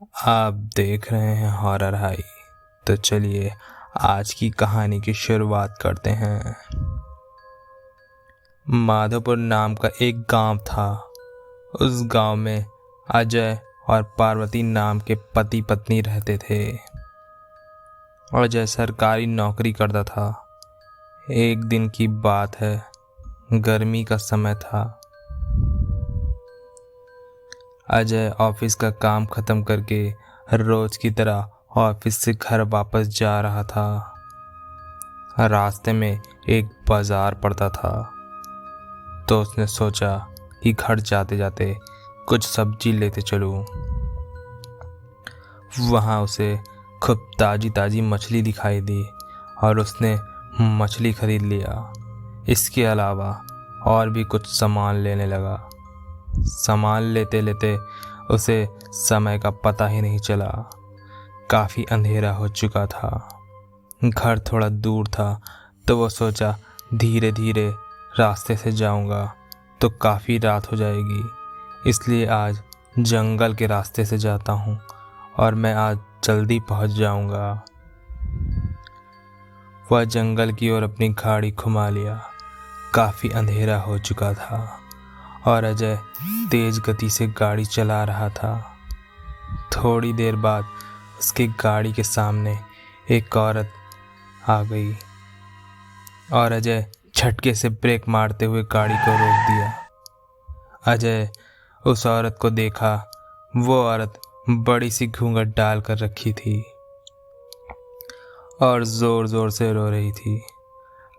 आप देख रहे हैं हॉरर हाई। तो चलिए आज की कहानी की शुरुआत करते हैं। माधोपुर नाम का एक गांव था। उस गांव में अजय और पार्वती नाम के पति पत्नी रहते थे। अजय सरकारी नौकरी करता था। एक दिन की बात है, गर्मी का समय था। अजय ऑफिस का काम खत्म करके रोज की तरह ऑफिस से घर वापस जा रहा था। रास्ते में एक बाजार पड़ता था, तो उसने सोचा कि घर जाते जाते कुछ सब्जी लेते चलूं। वहाँ उसे खूब ताजी ताजी मछली दिखाई दी और उसने मछली खरीद लिया। इसके अलावा और भी कुछ सामान लेने लगा। सामान लेते लेते उसे समय का पता ही नहीं चला। काफ़ी अंधेरा हो चुका था। घर थोड़ा दूर था, तो वो सोचा धीरे धीरे रास्ते से जाऊंगा तो काफ़ी रात हो जाएगी, इसलिए आज जंगल के रास्ते से जाता हूँ और मैं आज जल्दी पहुँच जाऊंगा। वह जंगल की ओर अपनी गाड़ी घुमा लिया। काफ़ी अंधेरा हो चुका था और अजय तेज गति से गाड़ी चला रहा था। थोड़ी देर बाद उसकी गाड़ी के सामने एक औरत आ गई और अजय झटके से ब्रेक मारते हुए गाड़ी को रोक दिया। अजय उस औरत को देखा। वो औरत बड़ी सी घूंघट डाल कर रखी थी और जोर जोर से रो रही थी।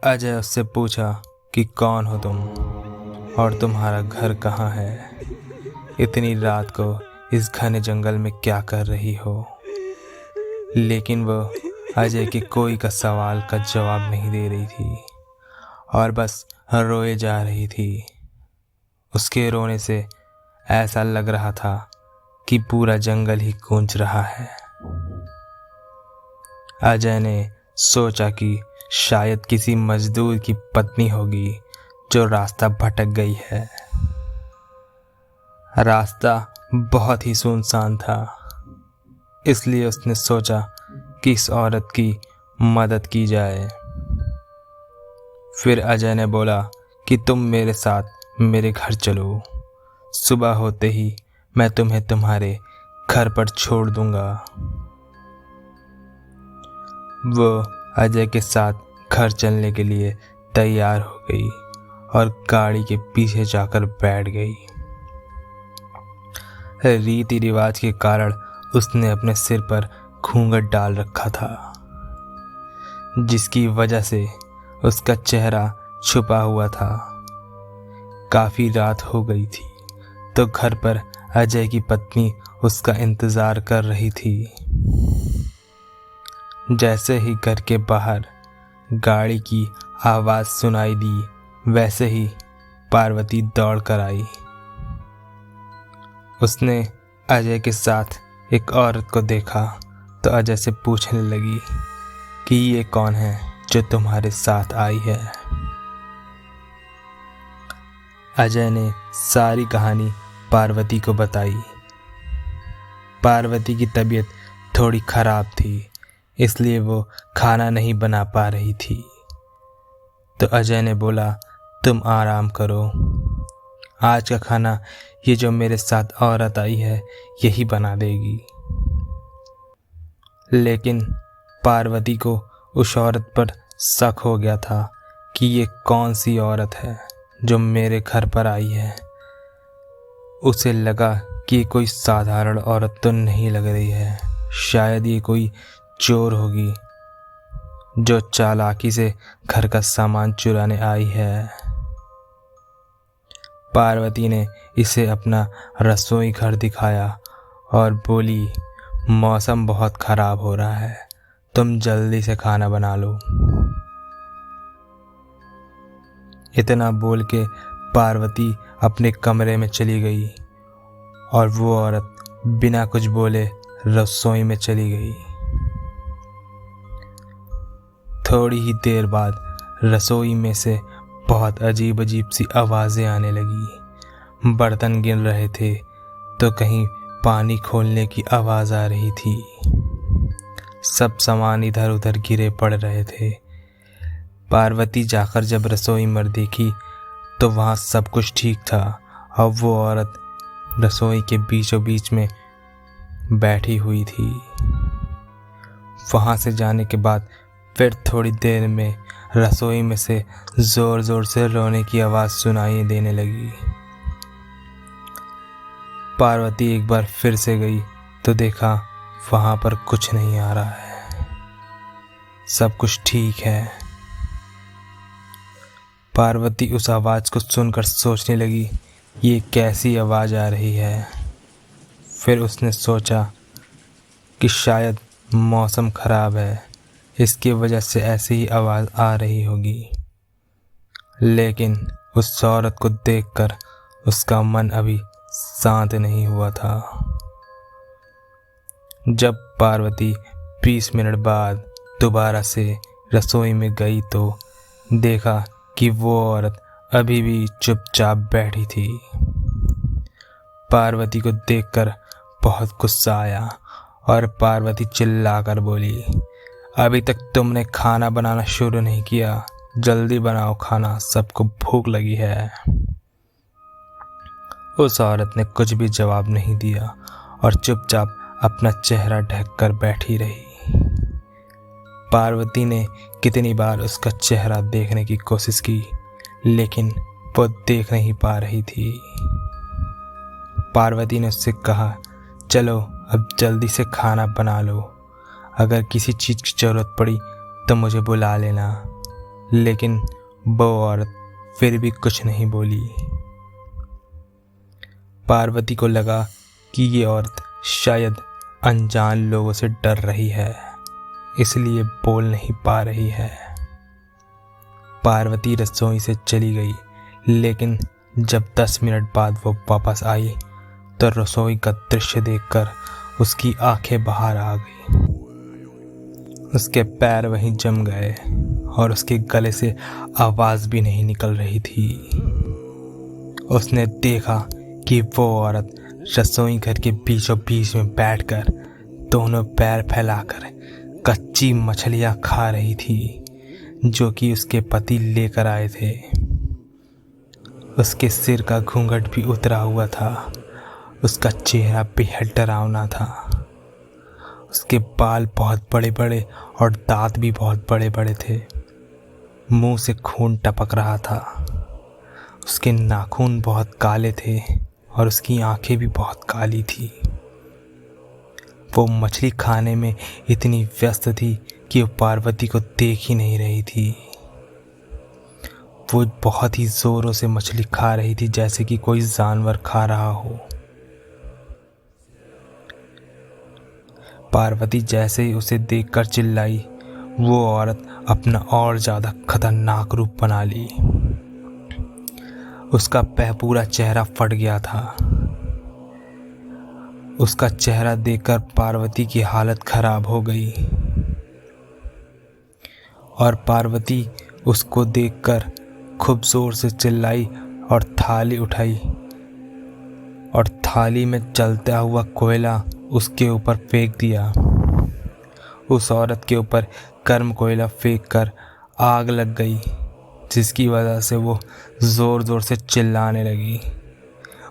अजय उससे पूछा कि कौन हो तुम और तुम्हारा घर कहाँ है? इतनी रात को इस घने जंगल में क्या कर रही हो? लेकिन वो अजय के कोई का सवाल का जवाब नहीं दे रही थी और बस रोए जा रही थी। उसके रोने से ऐसा लग रहा था कि पूरा जंगल ही गूंज रहा है। अजय ने सोचा कि शायद किसी मजदूर की पत्नी होगी जो रास्ता भटक गई है। रास्ता बहुत ही सुनसान था, इसलिए उसने सोचा कि इस औरत की मदद की जाए। फिर अजय ने बोला कि तुम मेरे साथ मेरे घर चलो। सुबह होते ही मैं तुम्हें तुम्हारे घर पर छोड़ दूंगा। वो अजय के साथ घर चलने के लिए तैयार हो गई और गाड़ी के पीछे जाकर बैठ गई। रीति रिवाज के कारण उसने अपने सिर पर घूंघट डाल रखा था, जिसकी वजह से उसका चेहरा छुपा हुआ था। काफ़ी रात हो गई थी, तो घर पर अजय की पत्नी उसका इंतज़ार कर रही थी। जैसे ही घर के बाहर गाड़ी की आवाज़ सुनाई दी, वैसे ही पार्वती दौड़ कर आई। उसने अजय के साथ एक औरत को देखा तो अजय से पूछने लगी कि ये कौन है जो तुम्हारे साथ आई है। अजय ने सारी कहानी पार्वती को बताई। पार्वती की तबीयत थोड़ी खराब थी, इसलिए वो खाना नहीं बना पा रही थी। तो अजय ने बोला, तुम आराम करो, आज का खाना ये जो मेरे साथ औरत आई है यही बना देगी। लेकिन पार्वती को उस औरत पर शक हो गया था कि ये कौन सी औरत है जो मेरे घर पर आई है। उसे लगा कि ये कोई साधारण औरत तो नहीं लग रही है, शायद ये कोई चोर होगी जो चालाकी से घर का सामान चुराने आई है। पार्वती ने इसे अपना रसोई घर दिखाया और बोली, मौसम बहुत ख़राब हो रहा है, तुम जल्दी से खाना बना लो। इतना बोल के पार्वती अपने कमरे में चली गई और वो औरत बिना कुछ बोले रसोई में चली गई। थोड़ी ही देर बाद रसोई में से बहुत अजीब अजीब सी आवाज़ें आने लगी। बर्तन गिर रहे थे तो कहीं पानी खोलने की आवाज़ आ रही थी। सब सामान इधर उधर गिरे पड़ रहे थे। पार्वती जाकर जब रसोई में देखी तो वहाँ सब कुछ ठीक था और वो औरत रसोई के बीचों बीच में बैठी हुई थी। वहाँ से जाने के बाद फिर थोड़ी देर में रसोई में से ज़ोर ज़ोर से रोने की आवाज़ सुनाई देने लगी। पार्वती एक बार फिर से गई तो देखा वहाँ पर कुछ नहीं आ रहा है, सब कुछ ठीक है। पार्वती उस आवाज़ को सुनकर सोचने लगी, ये कैसी आवाज़ आ रही है। फिर उसने सोचा कि शायद मौसम ख़राब है, इसकी वजह से ऐसी ही आवाज़ आ रही होगी। लेकिन उस औरत को देखकर उसका मन अभी शांत नहीं हुआ था। जब पार्वती 20 मिनट बाद दोबारा से रसोई में गई तो देखा कि वो औरत अभी भी चुपचाप बैठी थी। पार्वती को देखकर बहुत गुस्सा आया और पार्वती चिल्लाकर बोली, अभी तक तुमने खाना बनाना शुरू नहीं किया, जल्दी बनाओ खाना, सबको भूख लगी है। उस औरत ने कुछ भी जवाब नहीं दिया और चुपचाप अपना चेहरा ढककर बैठी रही। पार्वती ने कितनी बार उसका चेहरा देखने की कोशिश की, लेकिन वो देख नहीं पा रही थी। पार्वती ने उससे कहा, चलो अब जल्दी से खाना बना लो, अगर किसी चीज़ की ज़रूरत पड़ी तो मुझे बुला लेना। लेकिन वो औरत फिर भी कुछ नहीं बोली। पार्वती को लगा कि ये औरत शायद अनजान लोगों से डर रही है, इसलिए बोल नहीं पा रही है। पार्वती रसोई से चली गई, लेकिन जब 10 मिनट बाद वो वापस आई तो रसोई का दृश्य देखकर उसकी आंखें बाहर आ गई। उसके पैर वहीं जम गए और उसके गले से आवाज़ भी नहीं निकल रही थी। उसने देखा कि वो औरत रसोई घर के बीचों बीच में बैठकर दोनों पैर फैलाकर कच्ची मछलियाँ खा रही थी, जो कि उसके पति लेकर आए थे। उसके सिर का घूंघट भी उतरा हुआ था, उसका चेहरा बेहद डरावना था। उसके बाल बहुत बड़े बड़े और दांत भी बहुत बड़े बड़े थे। मुंह से खून टपक रहा था। उसके नाखून बहुत काले थे और उसकी आंखें भी बहुत काली थी। वो मछली खाने में इतनी व्यस्त थी कि वो पार्वती को देख ही नहीं रही थी। वो बहुत ही जोरों से मछली खा रही थी, जैसे कि कोई जानवर खा रहा हो। पार्वती जैसे ही उसे देखकर चिल्लाई, वो औरत अपना और ज़्यादा खतरनाक रूप बना ली। उसका पूरा चेहरा फट गया था। उसका चेहरा देखकर पार्वती की हालत खराब हो गई और पार्वती उसको देखकर खूब जोर से चिल्लाई और थाली उठाई और थाली में जलता हुआ कोयला उसके ऊपर फेंक दिया। उस औरत के ऊपर गर्म कोयला फेंक कर आग लग गई, जिसकी वजह से वो ज़ोर ज़ोर से चिल्लाने लगी।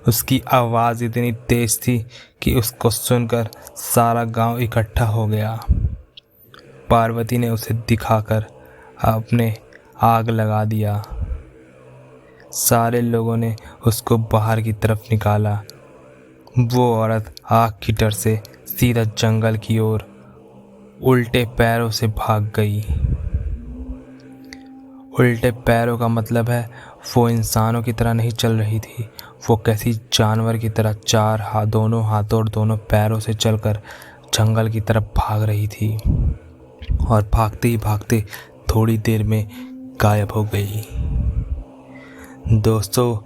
उसकी आवाज़ इतनी तेज़ थी कि उसको सुनकर सारा गांव इकट्ठा हो गया। पार्वती ने उसे दिखाकर अपने आग लगा दिया। सारे लोगों ने उसको बाहर की तरफ निकाला। वो औरत आग की डर से सीधा जंगल की ओर उल्टे पैरों से भाग गई। उल्टे पैरों का मतलब है वो इंसानों की तरह नहीं चल रही थी, वो किसी जानवर की तरह दोनों हाथों और दोनों पैरों से चलकर जंगल की तरफ भाग रही थी और भागते ही भागते थोड़ी देर में गायब हो गई। दोस्तों,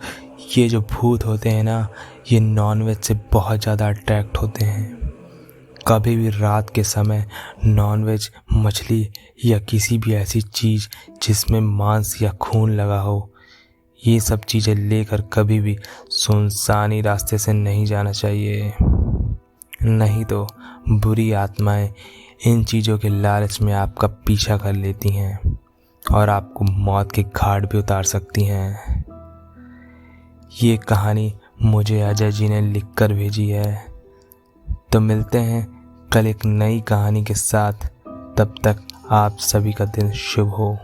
ये जो भूत होते हैं ना, ये नॉनवेज से बहुत ज़्यादा अट्रैक्ट होते हैं। कभी भी रात के समय नॉनवेज मछली या किसी भी ऐसी चीज़ जिसमें मांस या खून लगा हो, ये सब चीज़ें लेकर कभी भी सुनसानी रास्ते से नहीं जाना चाहिए। नहीं तो बुरी आत्माएं इन चीज़ों के लालच में आपका पीछा कर लेती हैं और आपको मौत के घाट भी उतार सकती हैं। ये कहानी मुझे अजय जी ने लिखकर भेजी है। तो मिलते हैं कल एक नई कहानी के साथ। तब तक आप सभी का दिन शुभ हो।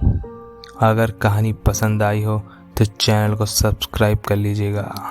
अगर कहानी पसंद आई हो तो चैनल को सब्सक्राइब कर लीजिएगा।